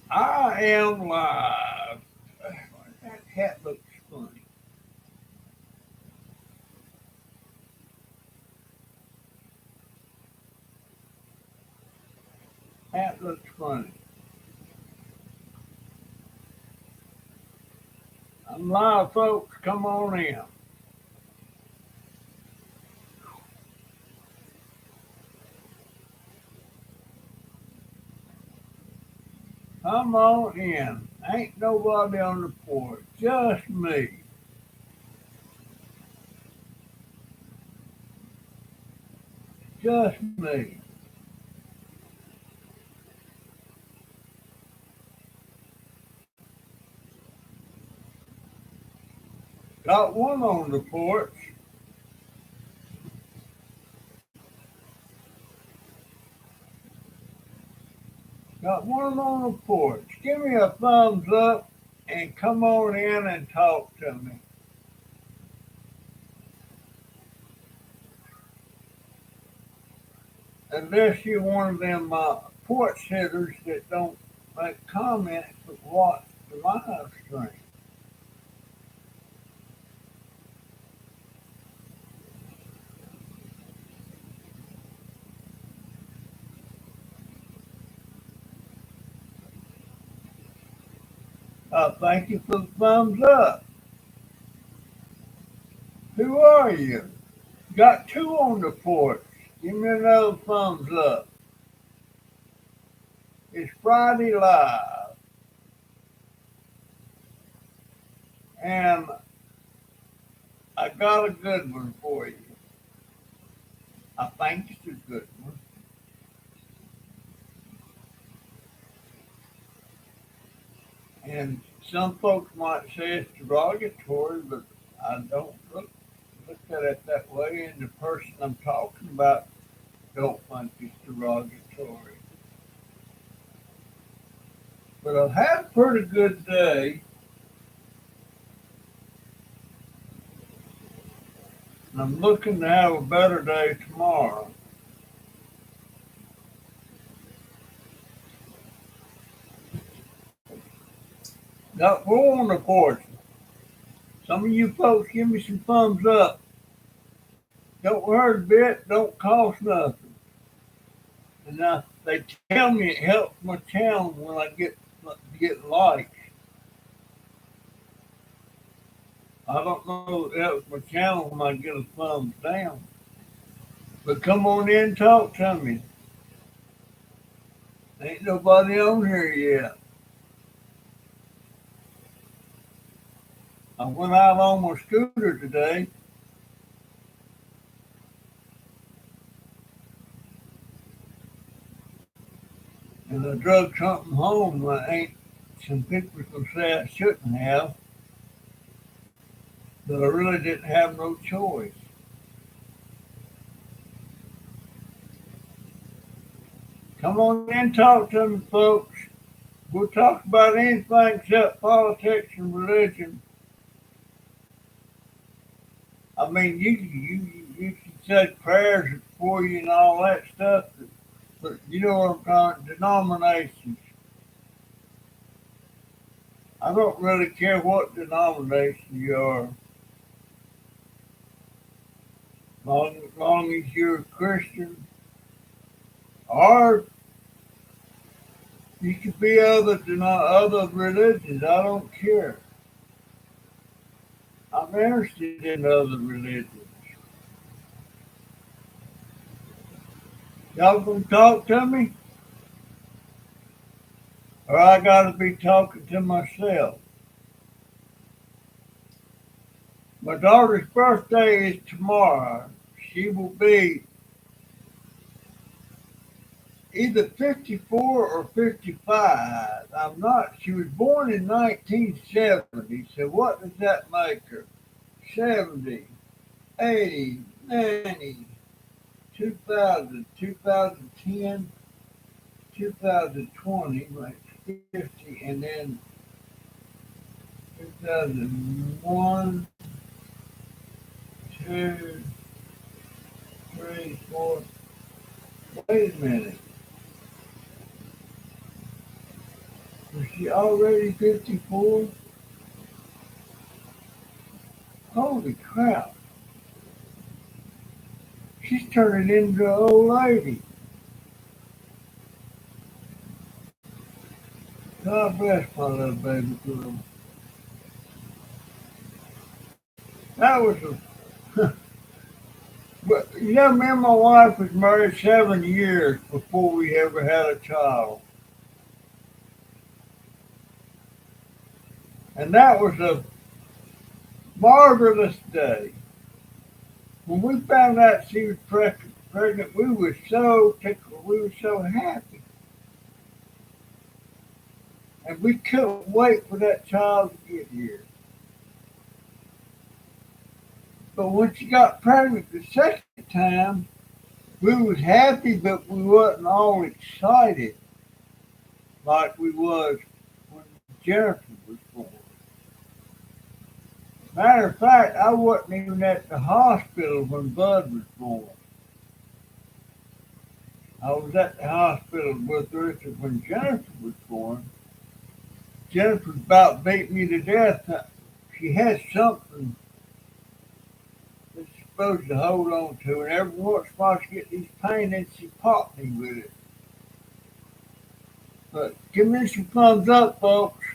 I am live. That hat looks funny. Hat looks funny. I'm live, folks. Come on in. Come on in. Ain't nobody on the porch. Just me. Just me. Got one on the porch. Got one on the porch. Give me a thumbs up and come on in and talk to me. Unless you're one of them porch sitters that don't make comments but watch the live stream. Thank you for the thumbs up. Who are you? Got two on the porch. Give me another thumbs up. It's Friday Live, and I got a good one for you. I think it's a good one. And some folks might say it's derogatory, but I don't look at it that way. And the person I'm talking about don't think it's derogatory. But I've had a pretty good day, and I'm looking to have a better day tomorrow. Got four on the porch. Some of you folks give me some thumbs up. Don't hurt a bit, don't cost nothing. And they tell me it helps my channel when I get likes. I don't know if it helps my channel when I get a thumbs down. But come on in and talk to me. Ain't nobody on here yet. I went out on my scooter today. And I drug something home that ain't some people can say I shouldn't have, but I really didn't have no choice. Come on in and talk to me, folks. We'll talk about anything except politics and religion. I mean, you can say prayers for you and all that stuff, but you know what I'm talking denominations. I don't really care what denomination you are, long as you're a Christian, or you could be other religions. I don't care. I'm interested in other religions. Y'all gonna talk to me, or I gotta be talking to myself? My daughter's birthday is tomorrow. She will be either 54 or 55. I'm not. She was born in 1970. So what does that make her? 70, 80, 90, 2000, 2010, 2020 makes 50, and then 2001, 2, 3, 4. Wait a minute. She already 54? Holy crap. She's turning into an old lady. God bless my little baby girl. That was a. But you know, me and my wife was married 7 years before we ever had a child. And that was a marvelous day. When we found out she was pregnant, we were so tickled. We were so happy. And we couldn't wait for that child to get here. But when she got pregnant the second time, we was happy, but we wasn't all excited like we was when Jennifer was born. Matter of fact, I wasn't even at the hospital when Bud was born. I was at the hospital with her when Jennifer was born. Jennifer about beat me to death. She had something that she's supposed to hold on to, and every once in a while she get these pains and she popped me with it. But give me some thumbs up, folks.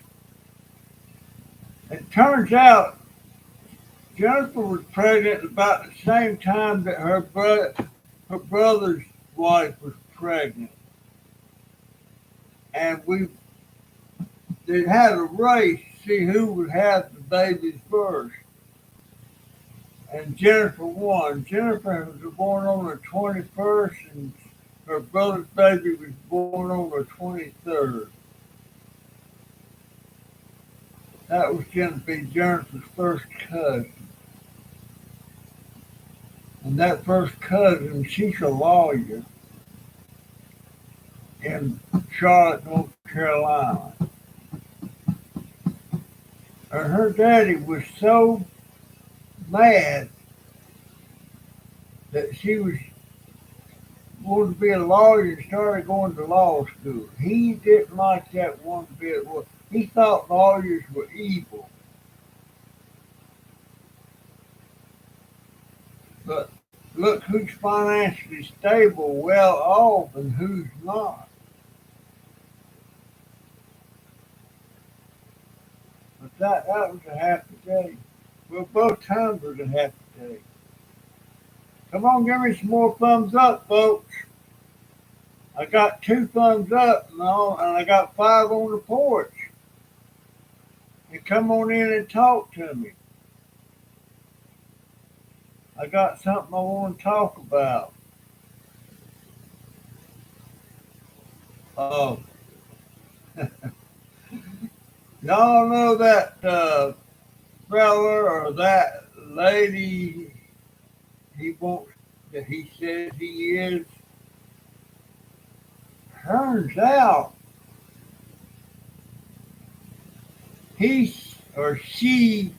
It turns out Jennifer was pregnant about the same time that her brother's wife was pregnant, and they had a race to see who would have the babies first. And Jennifer won. Jennifer was born on the 21st, and her brother's baby was born on the 23rd. That was Jennifer's first cousin. And that first cousin, she's a lawyer in Charlotte, North Carolina. And her daddy was so mad that she was wanted to be a lawyer and started going to law school. He didn't like that one bit. Well, he thought lawyers were evil. But look who's financially stable, well off, and who's not. But that was a happy day. Well, both times was a happy day. Come on, give me some more thumbs up, folks. I got 2 thumbs up and I got 5 on the porch. And come on in and talk to me. I got something I want to talk about. Oh, y'all know that fella or that lady he wants that he says he is? Turns out he or she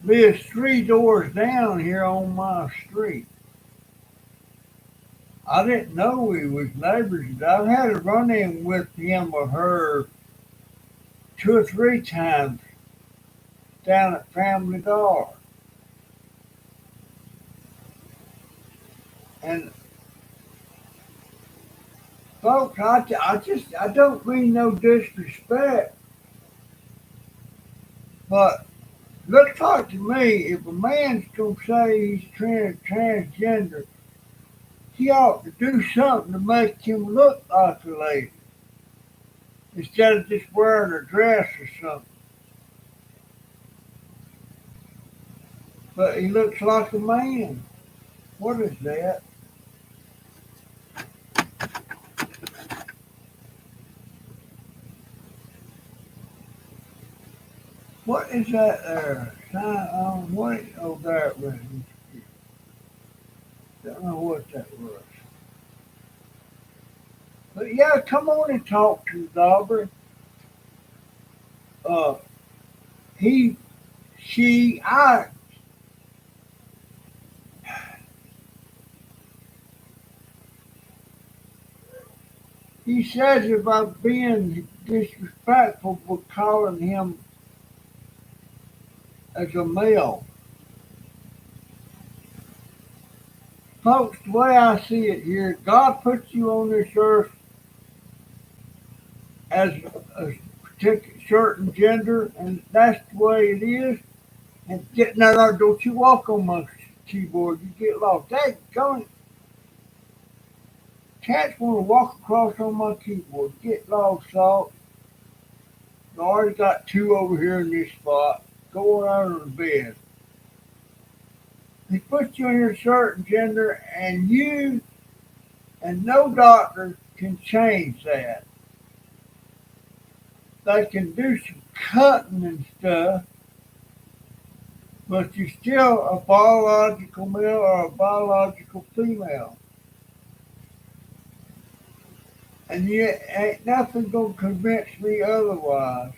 lives 3 doors down here on my street. I didn't know we was neighbors. I've had a run-in with him or her 2 or 3 times down at Family Dollar. And folks, I don't mean no disrespect, but looks like to me if a man's gonna say he's transgender, he ought to do something to make him look like a lady instead of just wearing a dress or something. But he looks like a man. What is that? What is that there? What? Oh, there it was. Don't know what that was. But yeah, come on and talk to Dauber. Uh, he, she, I. He says if I'm being disrespectful for calling him as a male. Folks, the way I see it here, God puts you on this earth as a particular certain gender, and that's the way it is. And get no, don't you walk on my keyboard, you get lost. That going cats want to walk across on my keyboard. Get lost, salt. I already got two over here in this spot. Go on under the bed. He puts you in your certain gender, and you and no doctor can change that. They can do some cutting and stuff, but you're still a biological male or a biological female. And you ain't nothing gonna convince me otherwise.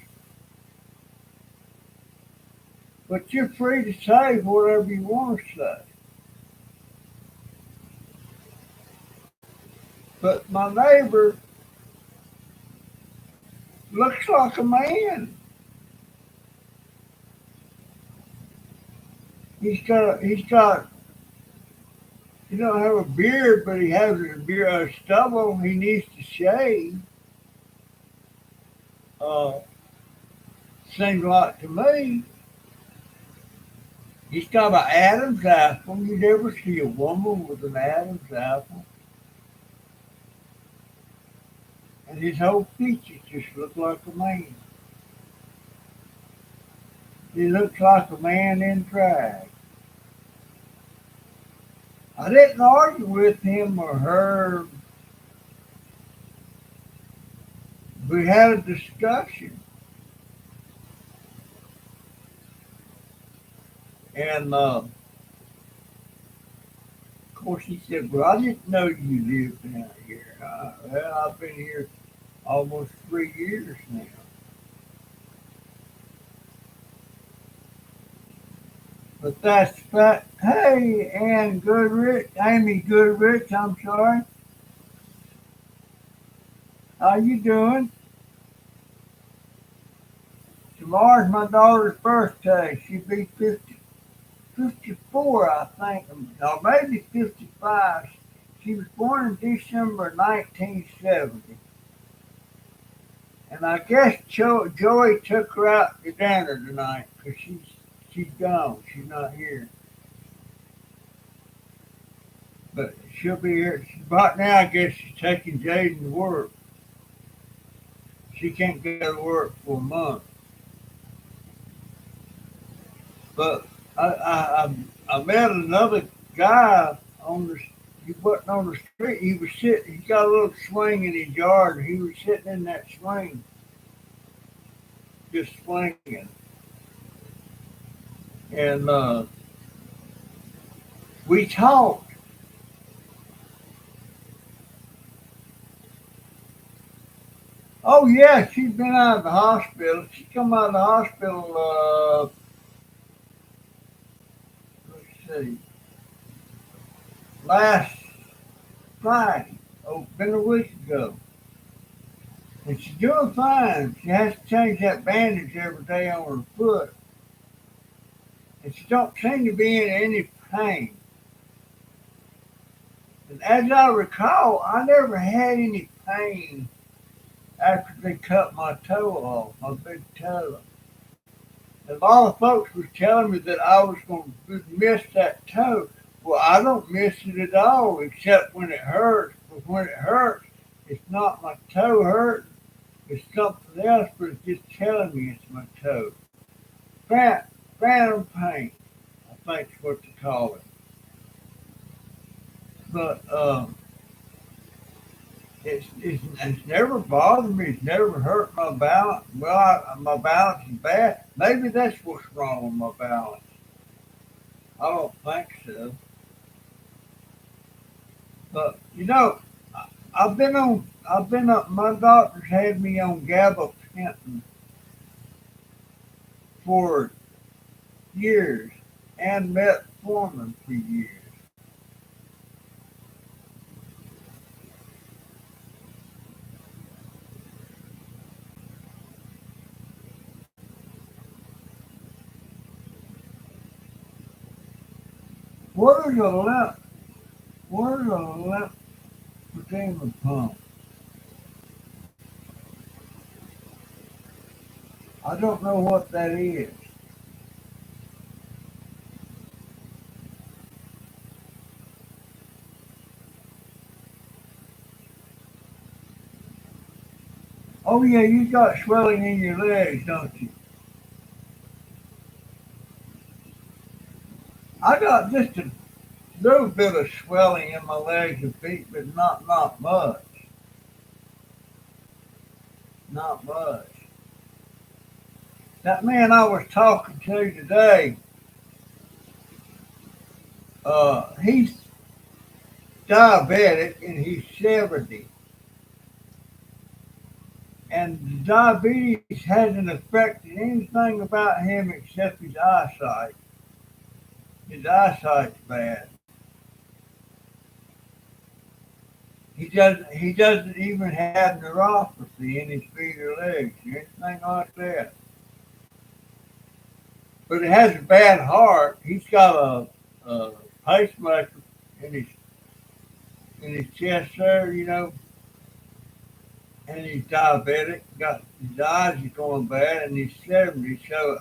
But you're free to say whatever you want to say. But my neighbor looks like a man. He's got he don't have a beard, but he has a beard, a stubble. He needs to shave. Uh, Seems like to me, he's got an Adam's apple. You never see a woman with an Adam's apple, and his whole features just look like a man. He looks like a man in drag. I didn't argue with him or her. We had a discussion, and of course he said, "Well, I didn't know you lived out here." Well, I've been here almost 3 years now. But that's fact. Hey, Ann Goodrich, Amy Goodrich, I'm sorry. How you doing? Tomorrow's my daughter's birthday. She'll be 54, I think, or maybe 55. She was born in December 1970. And I guess Joey took her out to dinner tonight because she's gone. She's not here. But she'll be here. Right now, I guess she's taking Jaden to work. She can't go to work for a month. But I met another guy on the. He wasn't on the street. He was sitting. He got a little swing in his yard, and he was sitting in that swing, just swinging. And we talked. Oh yeah, she's been out of the hospital. She come out of the hospital. Let's see, last Friday. Oh, been a week ago. And she's doing fine. She has to change that bandage every day on her foot. And she don't seem to be in any pain. And as I recall, I never had any pain after they cut my toe off, my big toe. And a lot of folks was telling me that I was going to miss that toe. Well, I don't miss it at all, except when it hurts. But when it hurts, it's not my toe hurting. It's something else, but it's just telling me it's my toe. Phantom pain, I think is what they call it. But it's never bothered me. It's never hurt my balance. Well, my balance is bad. Maybe that's what's wrong with my balance. I don't think so. But I've been up. My doctors had me on gabapentin for years and metformin for years. What is a lymphedema? What is a lymphedema pump? I don't know what that is. Oh yeah, you got swelling in your legs, don't you? I got just a little bit of swelling in my legs and feet, but not much. Not much. That man I was talking to today, he's diabetic and he's 70. And diabetes hasn't affected anything about him except his eyesight. His eyesight's bad. He doesn't even have neuropathy in his feet or legs or anything like that. But he has a bad heart. He's got a pacemaker in his chest there, and he's diabetic. Got his eyes are going bad, and he's 70. So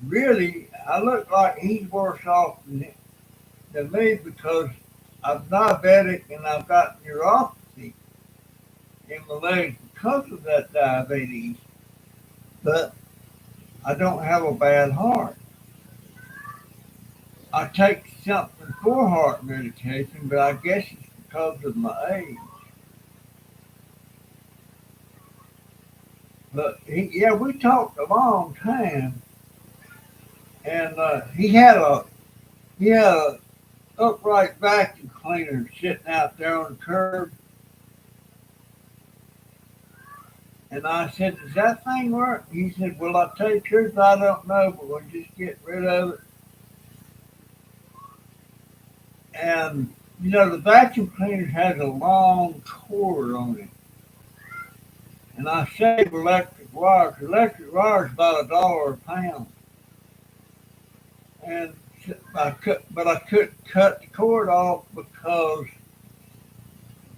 really, I look like he's worse off than me because I'm diabetic and I've got neuropathy in my legs because of that diabetes. But I don't have a bad heart. I take something for heart medication, but I guess it's because of my age. But yeah, we talked a long time, and he had a upright vacuum cleaner sitting out there on the curb, and I said, "Does that thing work?" He said, "Well, I tell you the truth, I don't know, but we'll just get rid of it." And the vacuum cleaner has a long cord on it, and I save electric wires. Electric wires about $1 a pound, and but I couldn't cut the cord off because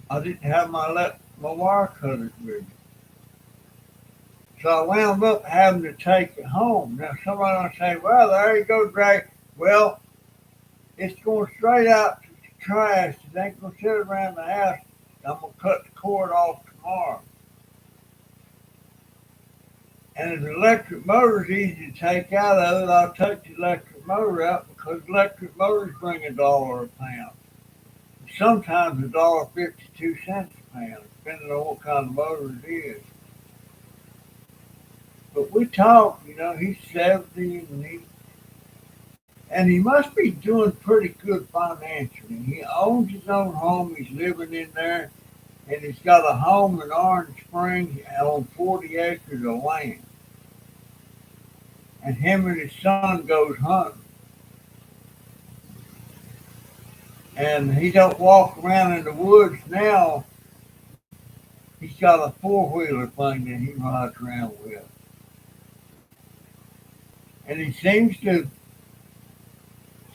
I didn't have my wire cutters with me. So I wound up having to take it home. Now somebody will say, "Well, there you go, Drake." Well, it's going straight out to the trash. It ain't gonna sit around the house. I'm gonna cut the cord off tomorrow. And if the electric motor's easy to take out of it, I'll take the electric motor out because electric motors bring $1 a pound. Sometimes $1.52 a pound, depending on what kind of motor it is. But we talk, he's 70 and he must be doing pretty good financially. He owns his own home, he's living in there, and he's got a home in Orange Springs on 40 acres of land. And him and his son goes hunting. And he don't walk around in the woods now. He's got a four-wheeler thing that he rides around with. And he seems to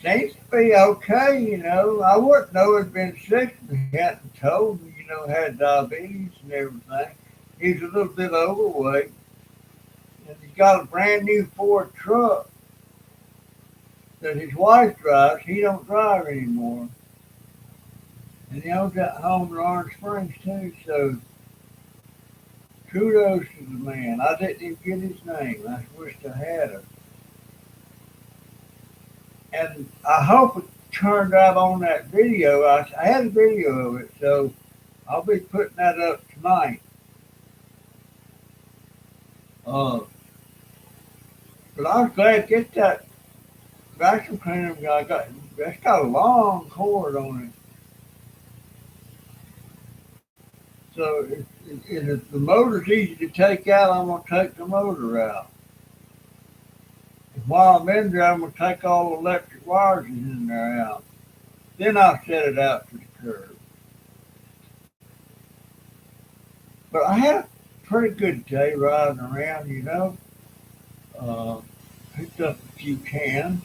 be okay. I wouldn't know he'd been sick if he hadn't told me, had diabetes and everything. He's a little bit overweight. And he's got a brand new Ford truck that his wife drives. He don't drive anymore. And he owns that home in Orange Springs too. So kudos to the man. I didn't even get his name. I wished I had him. And I hope it turned out on that video. I had a video of it, so I'll be putting that up tonight. Uh, but I was glad to get that vacuum cleaner I got. That's got a long cord on it. So if the motor's easy to take out, I'm going to take the motor out. And while I'm in there, I'm going to take all the electric wires in there out. Then I'll set it out to the curb. But I had a pretty good day riding around. Uh, Picked up a few cans.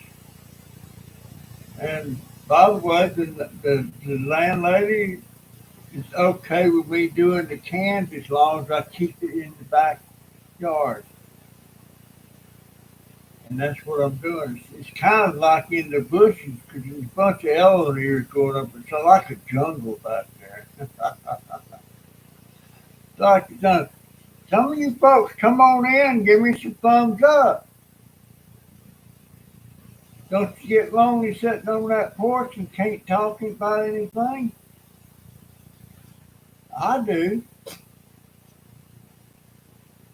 And by the way, the landlady is okay with me doing the cans as long as I keep it in the backyard. And that's what I'm doing. It's kind of like in the bushes because there's a bunch of elevators going up. It's like a jungle back there. It's like a jungle. Some of you folks come on in and give me some thumbs up. Don't you get lonely sitting on that porch and can't talk about anything? I do. Of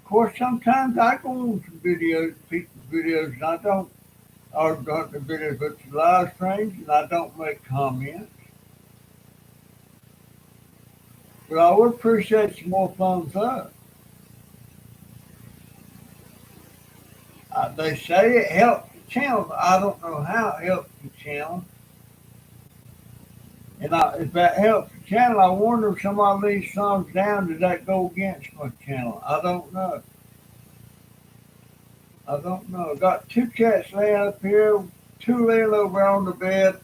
course, sometimes I go on some videos, people's videos, and I don't, or not the videos, but the live streams, and I don't make comments. But I would appreciate some more thumbs up. They say it helps the channel, but I don't know how it helps the channel. And if that helps the channel, I wonder if somebody leaves thumbs down, does that go against my channel? I don't know. I don't know. I got two cats laying up here, two laying over on the bed,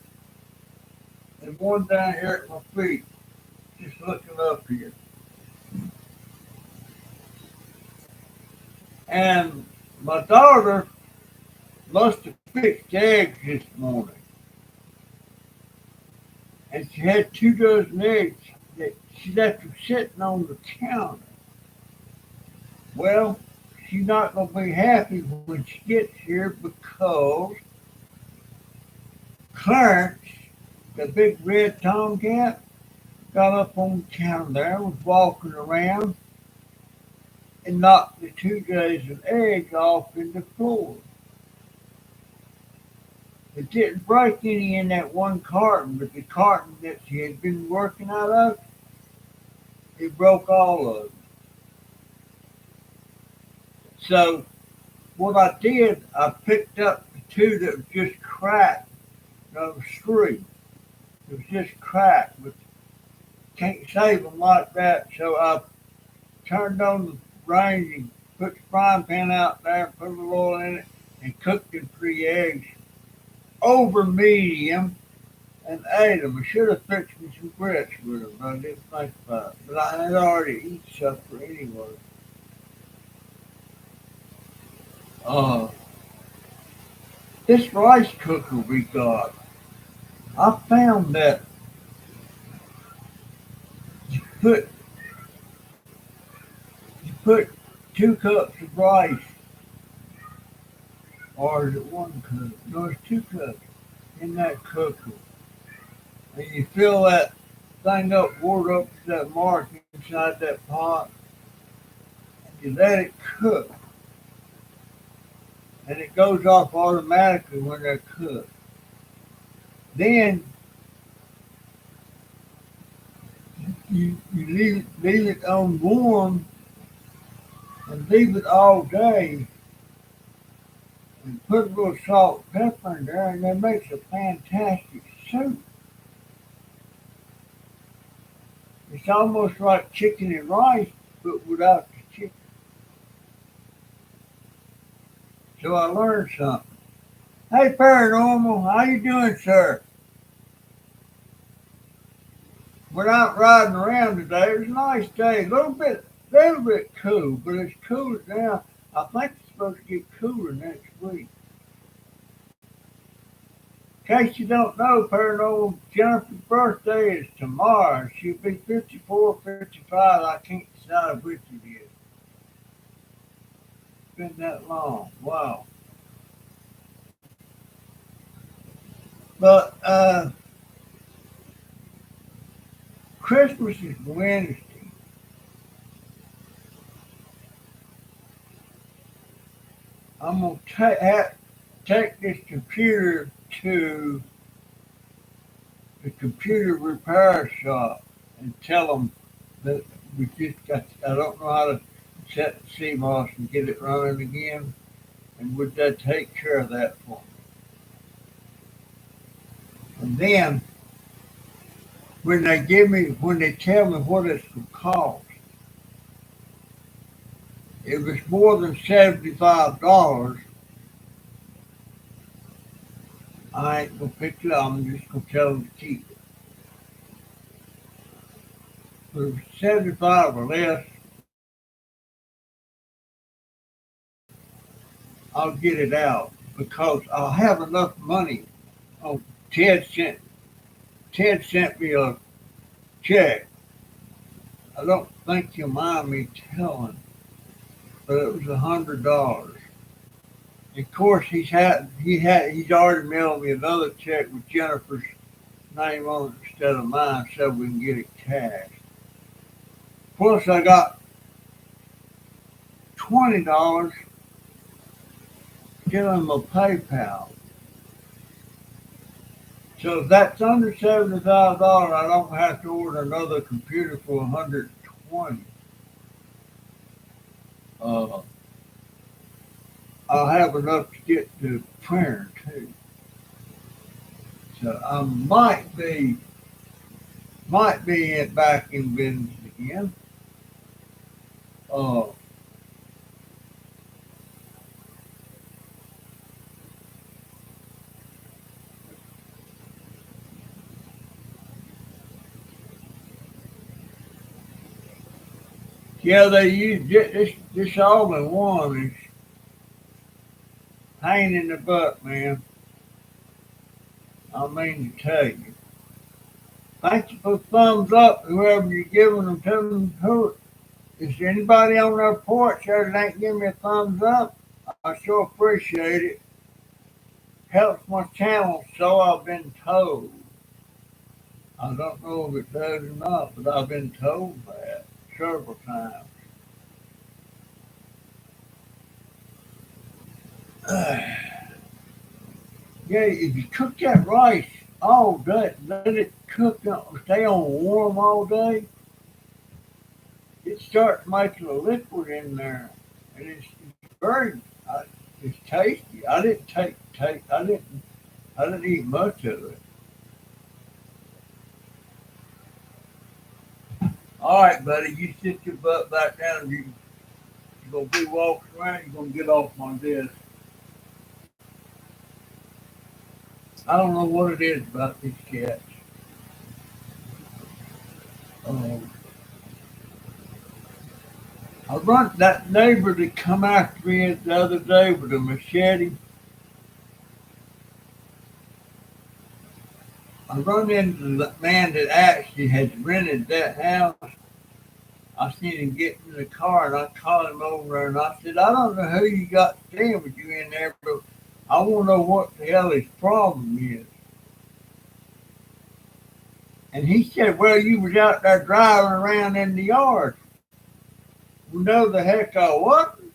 and one down here at my feet, just looking up here. And my daughter must have fixed eggs this morning. And she had 2 dozen eggs that she left them sitting on the counter. Well, she's not going to be happy when she gets here because Clarence, the big red tomcat, got up on the counter there, was walking around, and knocked the 2 dozen eggs off in the floor. It didn't break any in that one carton, but the carton that she had been working out of, it broke all of them. So what I did, I picked up the two that was just cracked. No, it was three. It was just cracked, but can't save them like that. So I turned on the range and put the frying pan out there, put a little oil in it, and cooked them 3 eggs over medium and ate them. I should have fixed me some grits with them, but I didn't think about it. But I had already eaten supper anyway. Uh, this rice cooker we got, I found that you put you put 2 cups of rice, or is it 1 cup? No, it's 2 cups in that cooker, and you fill that thing up, water up to that mark inside that pot, and you let it cook, and it goes off automatically when they're cooked. Then you leave it on warm and leave it all day and put a little salt and pepper in there, and that makes a fantastic soup. It's almost like chicken and rice, but without the chicken. So I learned something. Hey, Paranormal, how you doing, sir? We're out riding around today. It was a nice day. Little bit cool, but it's cooler now. I think it's supposed to get cooler next week. In case you don't know, Paranormal, Jennifer's birthday is tomorrow. She'll be 54, 55. I can't decide which it is. It's been that long. Wow. But Christmas is Wednesday. I'm going to take this computer to the computer repair shop and tell them that we just got, I don't know how to set the CMOS and get it running again. And would that take care of that for me? And then when they tell me what it's going to cost, if it's more than $75, I ain't gonna pick it up. I'm just gonna tell them to keep it. For 75 or less, I'll get it out because I'll have enough money. Oh, Ted sent Ted sent me a check. I don't think you'll mind me telling, but it was $100. Of course, he's already mailed me another check with Jennifer's name on it instead of mine, so we can get it cash. Plus, I got $20 still in my PayPal. So if that's under $75, I don't have to order another computer for 120. Uh, I'll have enough to get the printer too. So I might be back in business again. Uh, yeah, they use this all in one is pain in the butt, man. I mean to tell you. Thank you for the thumbs up, whoever you're giving them to. Who is there anybody on their porch there that ain't giving me a thumbs up? I sure appreciate it. Helps my channel, so I've been told. I don't know if it does or not, but I've been told that several times. Yeah, if you cook that rice all day, let it cook, stay on warm all day, it starts making a liquid in there, and it's very, it's tasty. I didn't I didn't eat much of it. All right, buddy, you sit your butt back down. You're gonna be walking around. You're gonna get off my desk. I don't know what it is about these cats. Um, I run that neighbor that come after me the other day with a machete. I run into the man that actually has rented that house. I seen him get in the car and I called him over there and I said, I don't know who you got staying with you in there, but I want to know what the hell his problem is. And he said, well, you was out there driving around in the yard. Well, no, the heck I wasn't.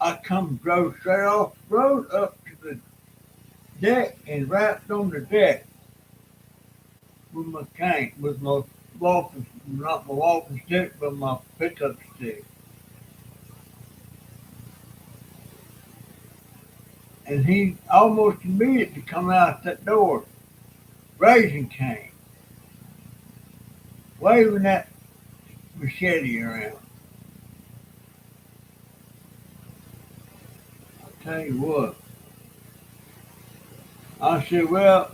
I come drove straight off the road up to the deck and rapped on the deck with my cane, with my walking, not my walking stick, but my pickup stick. And he almost immediately come out that door, raising cane, waving that machete around. I tell you what, I said, well,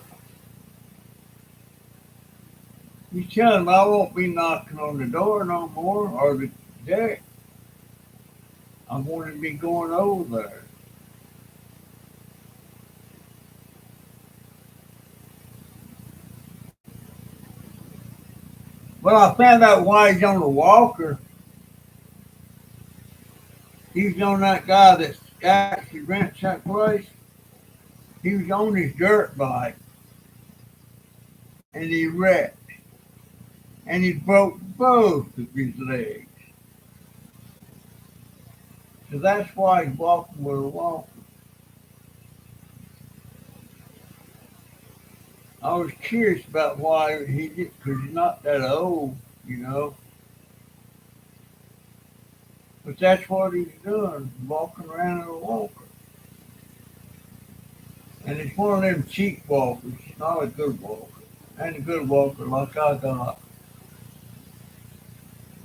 you tell him I won't be knocking on the door no more or the deck. I want to be going over there. Well, I found out why he's on the walker. He's on that guy that actually rents that place. He was on his dirt bike and he wrecked and he broke both of his legs. So that's why he's walking with a walker. I was curious about why he did, because he's not that old, you know. But that's what he's doing, walking around in a walker. And it's one of them cheap walkers, not a good walker. And a good walker like I got.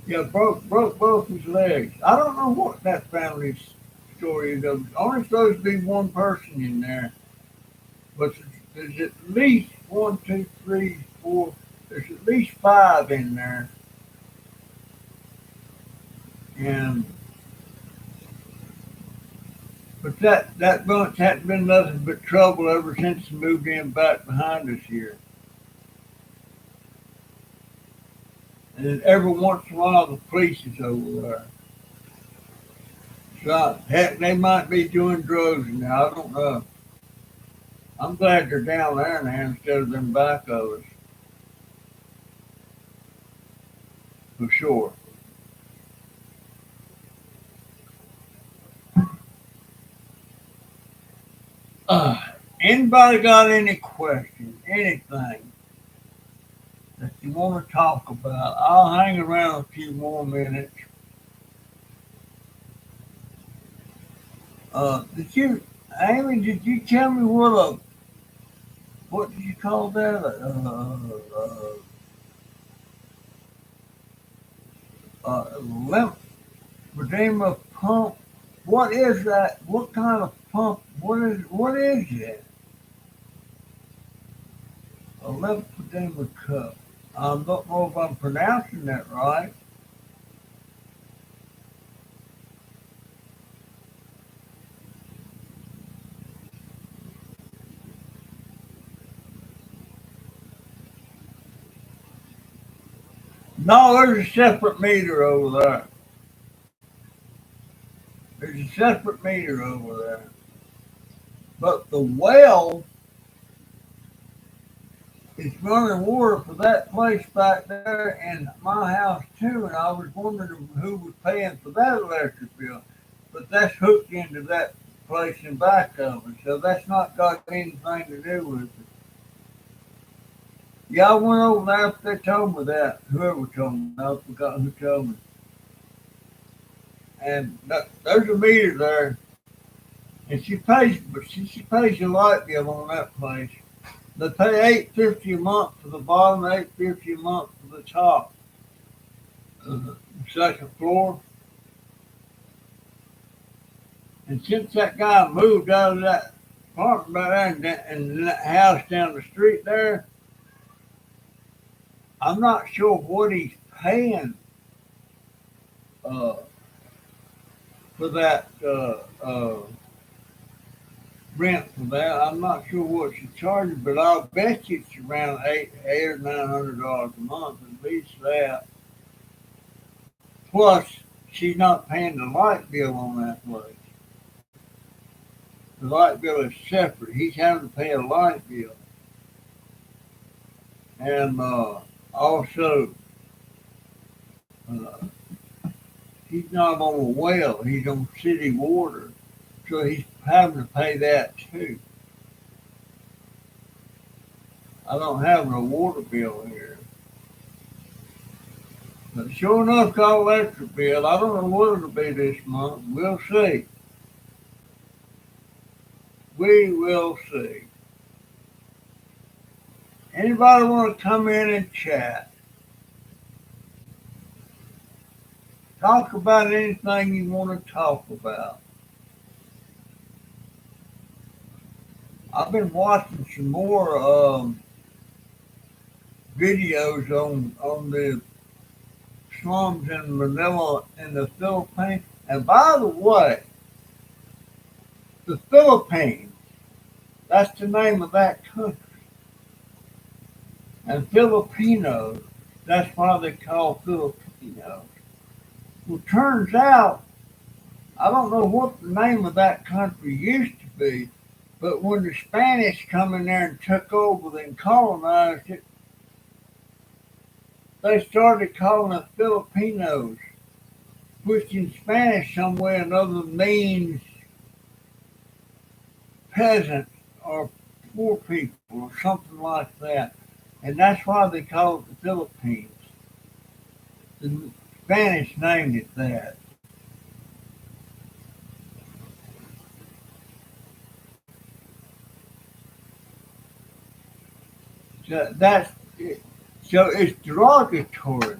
Yeah, broke both his legs. I don't know what that family's story is. There's only supposed to be one person in there, but There's at least one, two, three, four. There's at least five in there, and but that bunch hasn't been nothing but trouble ever since they moved in back behind us here. And then every once in a while, the police is over there. So heck, they might be doing drugs now. I don't know. I'm glad they're down there now instead of them back of us, for sure. Uh, Anybody got any questions, anything that you want to talk about? I'll hang around a few more minutes. Did you, Amy? Did you tell me what did you call that? Lymphedema pump. What is that? What kind of pump? What is it? A lymphedema cup. I don't know if I'm pronouncing that right. No, there's a separate meter over there. There's a separate meter over there. But the well is running water for that place back there and my house too. And I was wondering who was paying for that electric bill. But that's hooked into that place in back of it. So that's not got anything to do with it. Yeah, I went over there after they told me that. Whoever told me, I forgot who told me. And there's a meter there, and she pays a light bill on that place. They pay $8.50 a month for the bottom, $8.50 a month for the top, the second floor. And since that guy moved out of that apartment back there and that house down the street there, I'm not sure what he's paying uh, for that rent for that. I'm not sure what she charges, but I'll bet you it's around eight or $900 a month, at least that. Plus, she's not paying the light bill on that place. The light bill is separate. He's having to pay a light bill, and also uh, he's not on a well. He's on city water, so he's having to pay that too. I don't have a water bill here. But sure enough, got electric bill. I don't know what it'll be this month. We'll see. We will see. Anybody want to come in and chat? Talk about anything you want to talk about. I've been watching some more videos on the slums in Manila in the Philippines. And by the way, the Philippines, that's the name of that country. And Filipinos, that's why they call Filipinos. Well, turns out, I don't know what the name of that country used to be, but when the Spanish come in there and took over and colonized it, they started calling it Filipinos, which in Spanish some way or another means peasants or poor people or something like that. And that's why they call it the Philippines. The Spanish named it that. So that's it. So it's derogatory.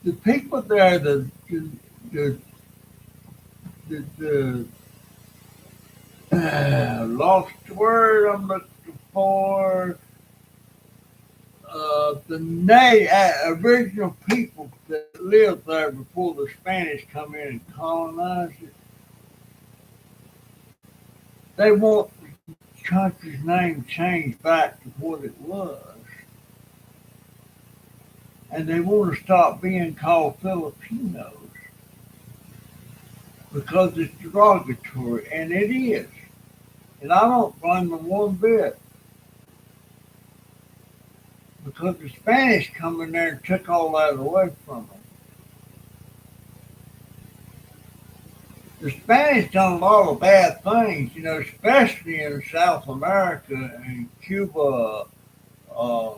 The people there, the Lost the word I'm looking for. Original people that lived there before the Spanish come in and colonized it, they want the country's name changed back to what it was. And they want to stop being called Filipinos because it's derogatory, and it is. And I don't blame them one bit because the Spanish come in there and took all that away from them. The Spanish done a lot of bad things, especially in South America and Cuba. Uh,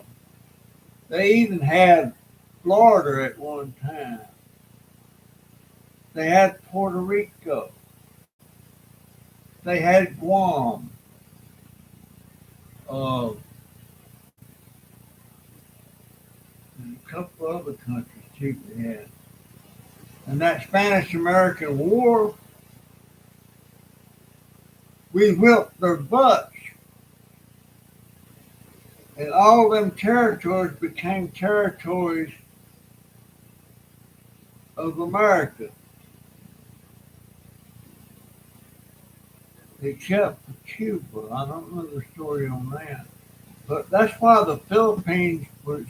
they even had Florida at one time. They had Puerto Rico. They had Guam. Uh, and a couple other countries too they had. And that Spanish American War, we whipped their butts. And all them territories became territories of America, except for Cuba. I don't know the story on that. But that's why the Philippines was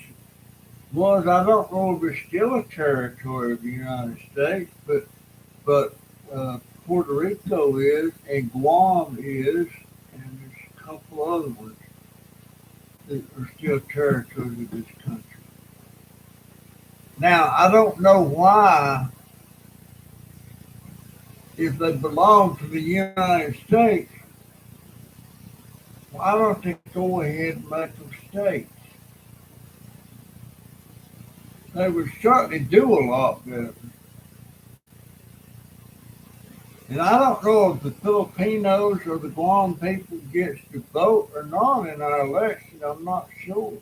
I don't know if it's still a territory of the United States, but Puerto Rico is, and Guam is, and there's a couple other ones that are still territories of this country. Now, I don't know why, if they belong to the United States, why don't they go ahead and make them states? They would certainly do a lot better. And I don't know if the Filipinos or the Guam people gets to vote or not in our election. I'm not sure.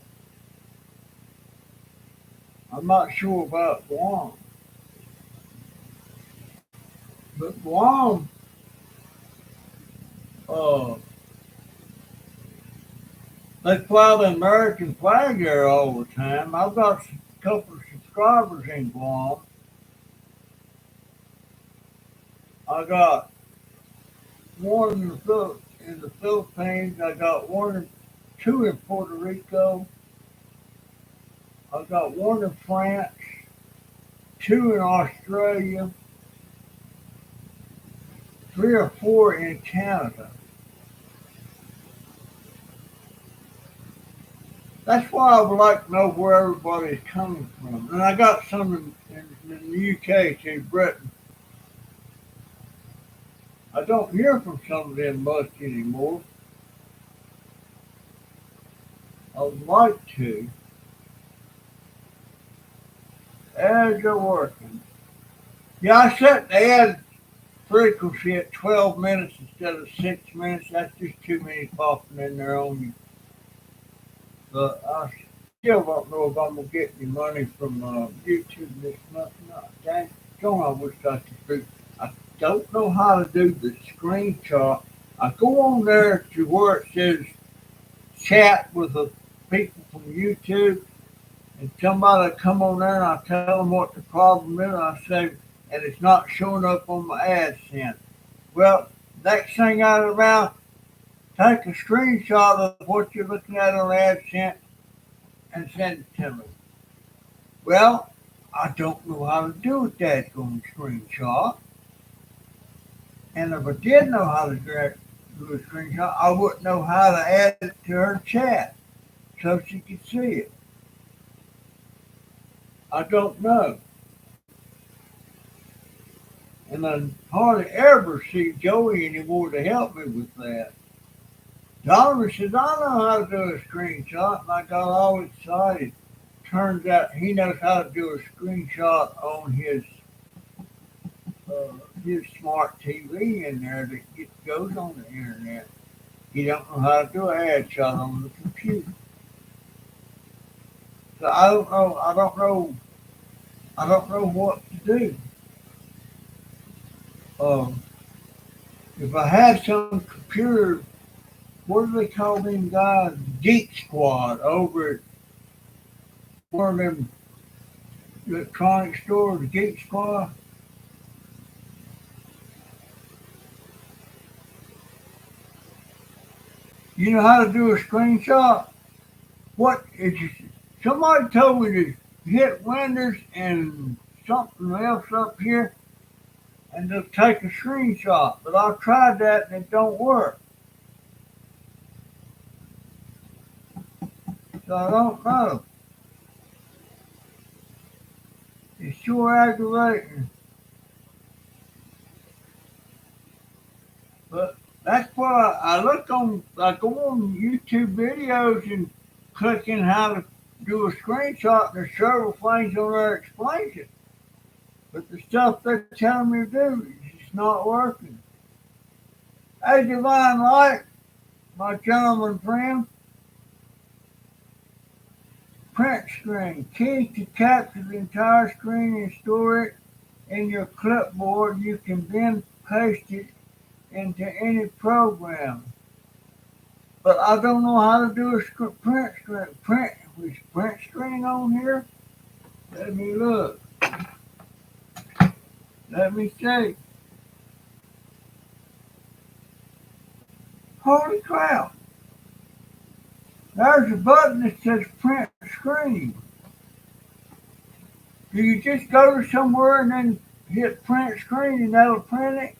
I'm not sure about Guam. But Guam, uh, they fly the American flag there all the time. I've got a couple of subscribers in Guam. I got one in the Philippines. I got two in Puerto Rico. I got one in France, two in Australia, three or four in Canada. That's why I would like to know where everybody's coming from. And I got some in the UK too, Britain. I don't hear from some of them much anymore. I would like to. As they're working. Yeah, I set the ad frequency at 12 minutes instead of 6 minutes. That's just too many popping in there on you. But I still don't know if I'm going to get any money from YouTube this month. No, dang, don't I wish I could do. I don't know how to do the screenshot. I go on there to where it says chat with the people from YouTube, and somebody come on there and I tell them what the problem is. And I say, and it's not showing up on my AdSense. Well, next thing out of the mouth, take a screenshot of what you're looking at on AdSense and send it to me. Well, I don't know how to do a dadgum screenshot. And if I did know how to do a screenshot, I wouldn't know how to add it to her chat so she could see it. I don't know. And I hardly ever see Joey anymore to help me with that. Donovan says, I know how to do a screenshot, and I got all excited. Turns out he knows how to do a screenshot on his smart TV in there that goes on the internet. He don't know how to do an ad shot on the computer. So I don't know. I don't know what to do. Um, if I had some computer, what do they call them guys? Geek Squad over at one of them electronic stores, Geek Squad. You know how to do a screenshot? What is somebody told me to hit Windows and something else up here and just take a screenshot, but I've tried that and it don't work. So I don't know. It's sure aggravating. But that's why I look on, I go on YouTube videos and click in how to do a screenshot, and there's several things on there that explains it. But the stuff they're telling me to do is just not working. Hey, Divine Light, my gentleman friend, print screen. Key to capture the entire screen and store it in your clipboard. You can then paste it into any program. But I don't know how to do a print screen. Print screen on here? Let me look. Let me see. Holy crap. There's a button that says print screen. Do you just go to somewhere and then hit print screen and that'll print it?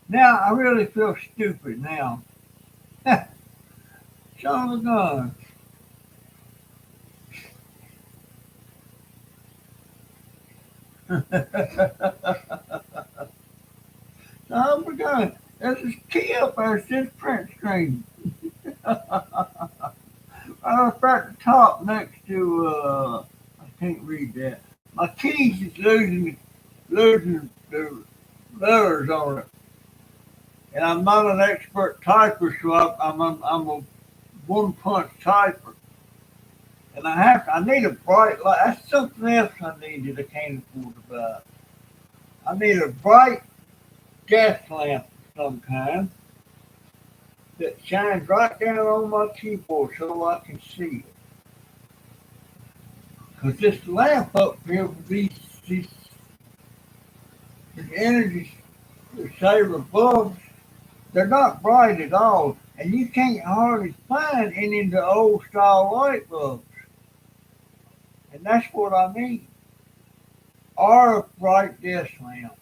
Now I really feel stupid now. Son of a gun. Son of a gun. There's this key up there that says print screen. Right up at the top next to I can't read that. My keys is losing the letters on it. And I'm not an expert typer, so I'm a one punch typer. And I need a bright light. That's something else I need that I can't afford to buy. I need a bright gas lamp of some kind that shines right down on my keyboard so I can see it. Because this lamp up here with these energy saver bulbs, they're not bright at all. And you can't hardly find any of the old style light bulbs. And that's what I need. Or a bright desk lamp.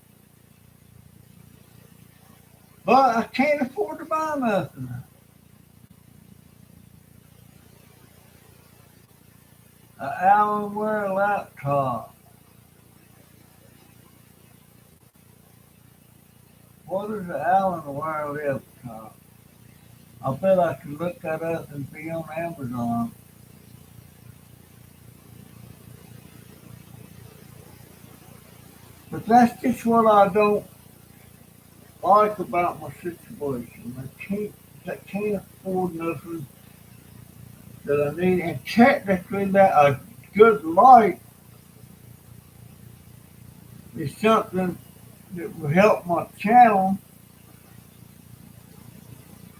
But I can't afford to buy nothing. An Alienware laptop. What is an Alienware laptop? I bet I could look that up and be on Amazon. But that's just what I don't like about my situation. I can't afford nothing that I need. And technically that a good light is something that will help my channel.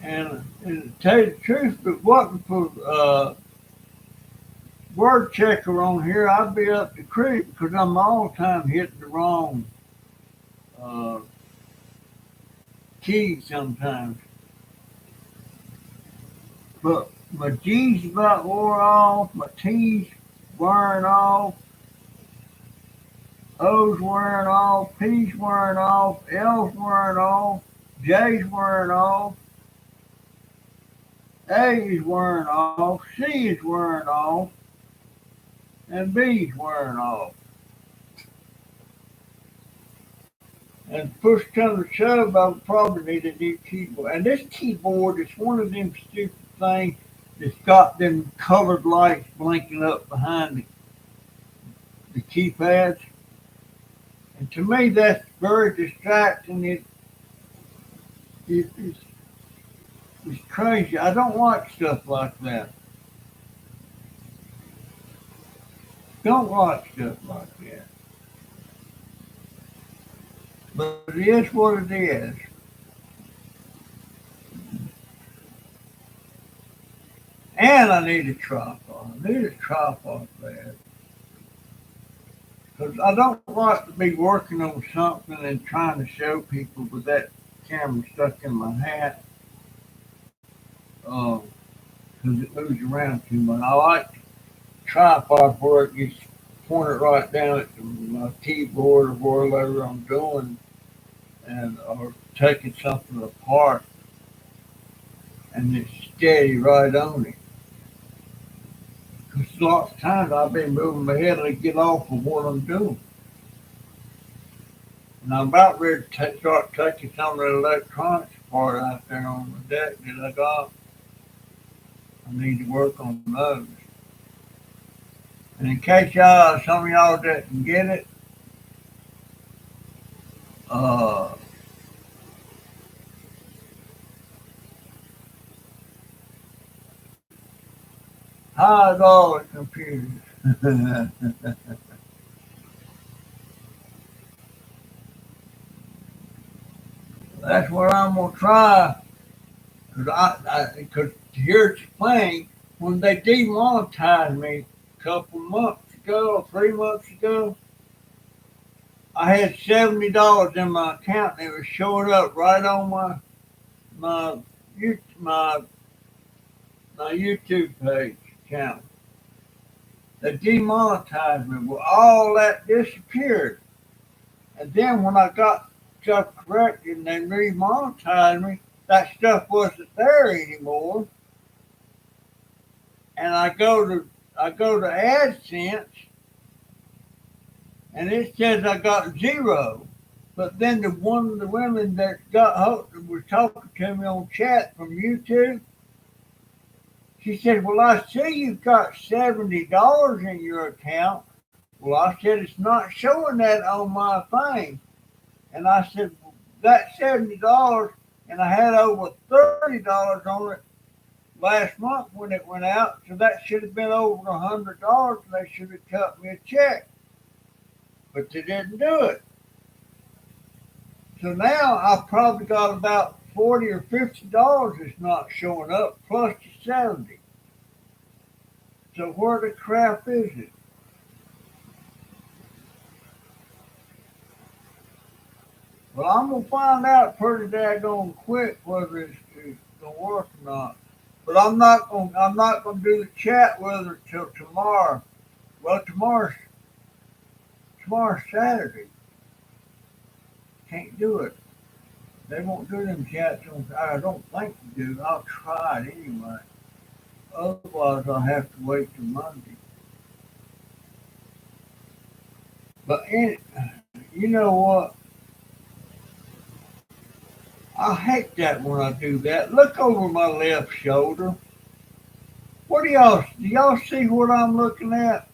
And to tell you the truth, if it wasn't for word checker on here, I'd be up the creek because I'm all the time hitting the wrong uh, key sometimes. But my G's about wore off, my T's wearing off, O's wearing off, P's wearing off, L's wearing off, J's wearing off, A is wearing off, C is wearing off, and B is wearing off. And push come to shove, I would probably need a new keyboard. And this keyboard is one of them stupid things that's got them colored lights blinking up behind the keypads. And to me, that's very distracting. It's crazy. I don't like stuff like that. Don't like stuff like that. But it is what it is. And I need a tripod. I need a tripod bad. Because I don't like to be working on something and trying to show people with that camera stuck in my hat. Because it moves around too much. I like tripod where it gets pointed right down at my keyboard or whatever I'm doing, and or taking something apart and it's steady right on it. Because lots of times I've been moving my head to get off of what I'm doing. And I'm about ready to start taking some of the electronics apart out there on the deck that I got. I need to work on those. And in case some of y'all didn't get it, uh, how's all the computers? That's what I'm gonna try. Cause here's the thing: when they demonetized me a couple months ago, or 3 months ago, I had $70 in my account, and it was showing up right on my my my YouTube page account. They demonetized me. Well, all that disappeared, and then when I got stuff corrected and they remonetized me, that stuff wasn't there anymore. And I go to AdSense, and it says I got zero. But then one of the women that was talking to me on chat from YouTube, she said, "Well, I see you've got $70 in your account." Well, I said it's not showing that on my thing, and I said, well, that $70, and I had over $30 on it last month when it went out, so that should have been over $100, and they should have cut me a check, but they didn't do it. So now I've probably got about $40 or $50 that's not showing up, plus the 70. So where the crap is it? Well, I'm gonna find out pretty daggone quick whether it's gonna work or not. But I'm not gonna do the chat with her till tomorrow. Well, tomorrow's Saturday. Can't do it. They won't do them chats on. I don't think they do. I'll try it anyway. Otherwise, I'll have to wait till Monday. But you know what? I hate that when I do that. Look over my left shoulder. What do y'all see what I'm looking at?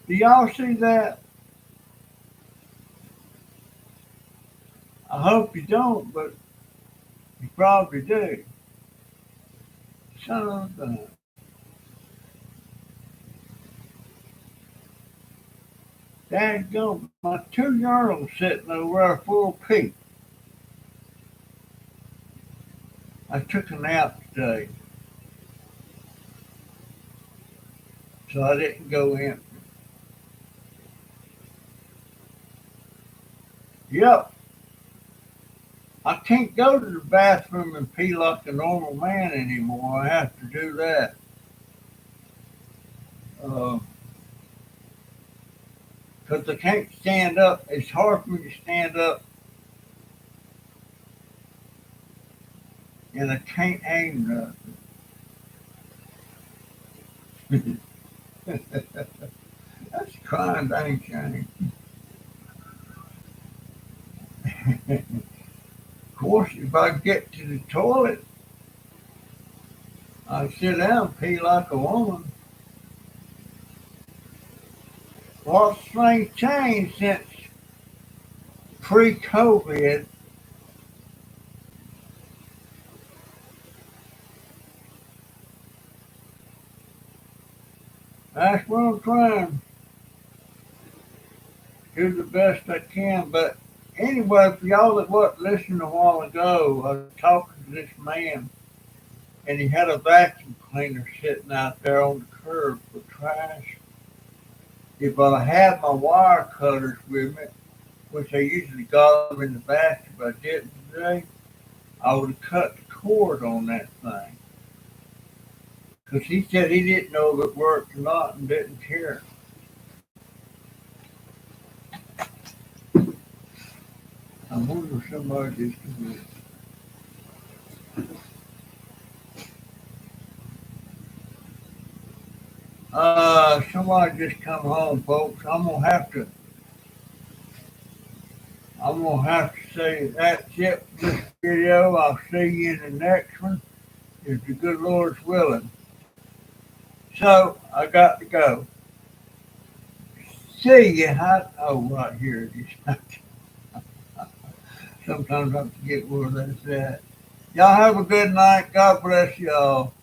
Do y'all see that? I hope you don't, but you probably do. Son of a gun. Dadgum, my two urinals sitting over there full of pee. I took a nap today, so I didn't go in. Yep, I can't go to the bathroom and pee like a normal man anymore. I have to do that. Because I can't stand up. It's hard for me to stand up, and I can't aim nothing. That's a crying dang shame. Of course, if I get to the toilet, I sit down and pee like a woman. Lots of things changed since pre-COVID. That's what I'm trying. do the best I can. But anyway, for y'all that wasn't listening a while ago, I was talking to this man, and he had a vacuum cleaner sitting out there on the curb for trash. If I had my wire cutters with me, which I usually got them in the basket, but I didn't today, I would have cut the cord on that thing. Because he said he didn't know if it worked or not and didn't care. I wonder if somebody just somebody just come home, folks. I'm gonna have to say that's it for this video. I'll see you in the next one, if the good Lord's willing. So I got to go. See you. Oh, right here it is. Sometimes I forget where that's at. Y'all have a good night. God bless y'all.